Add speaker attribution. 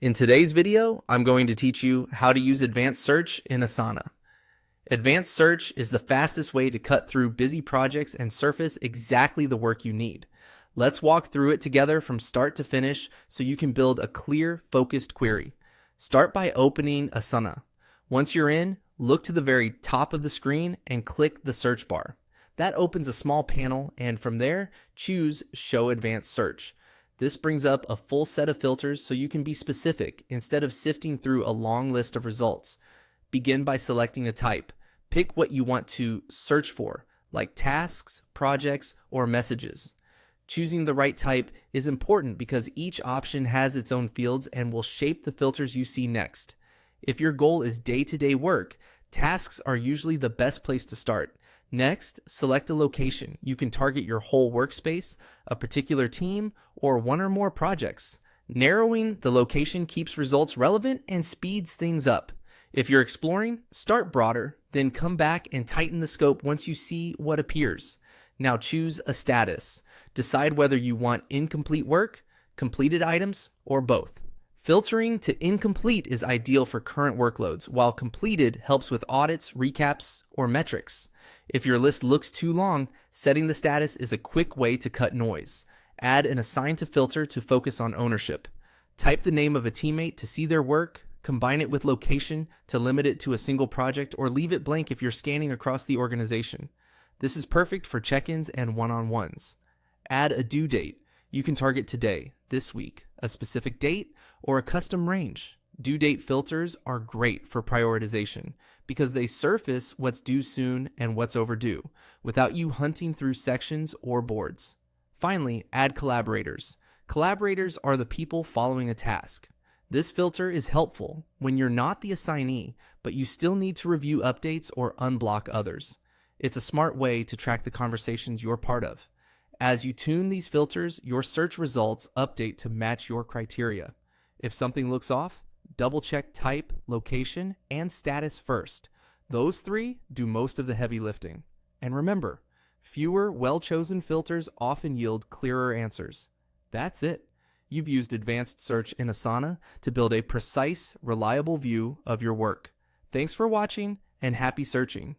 Speaker 1: In today's video, I'm going to teach you how to use advanced search in Asana. Advanced search is the fastest way to cut through busy projects and surface exactly the work you need. Let's walk through it together from start to finish so you can build a clear, focused query. Start by opening Asana. Once you're in, look to the very top of the screen and click the search bar. That opens a small panel, and from there, choose Show Advanced Search. This brings up a full set of filters so you can be specific instead of sifting through a long list of results. Begin by selecting a type. Pick what you want to search for, like tasks, projects, or messages. Choosing the right type is important because each option has its own fields and will shape the filters you see next. If your goal is day-to-day work, tasks are usually the best place to start. Next, select a location. You can target your whole workspace, a particular team, or one or more projects. Narrowing the location keeps results relevant and speeds things up. If you're exploring, start broader, then come back and tighten the scope once you see what appears. Now choose a status. Decide whether you want incomplete work, completed items, or both. Filtering to incomplete is ideal for current workloads, while completed helps with audits, recaps, or metrics. If your list looks too long, setting the status is a quick way to cut noise. Add an assign to filter to focus on ownership. Type the name of a teammate to see their work, combine it with location to limit it to a single project, or leave it blank if you're scanning across the organization. This is perfect for check-ins and one-on-ones. Add a due date. You can target today, this week, a specific date, or a custom range. Due date filters are great for prioritization because they surface what's due soon and what's overdue without you hunting through sections or boards. Finally, add collaborators. Collaborators are the people following a task. This filter is helpful when you're not the assignee, but you still need to review updates or unblock others. It's a smart way to track the conversations you're part of. As you tune these filters, your search results update to match your criteria. If something looks off, double-check type, location, and status first. Those three do most of the heavy lifting. And remember, fewer well-chosen filters often yield clearer answers. That's it. You've used advanced search in Asana to build a precise, reliable view of your work. Thanks for watching, and happy searching.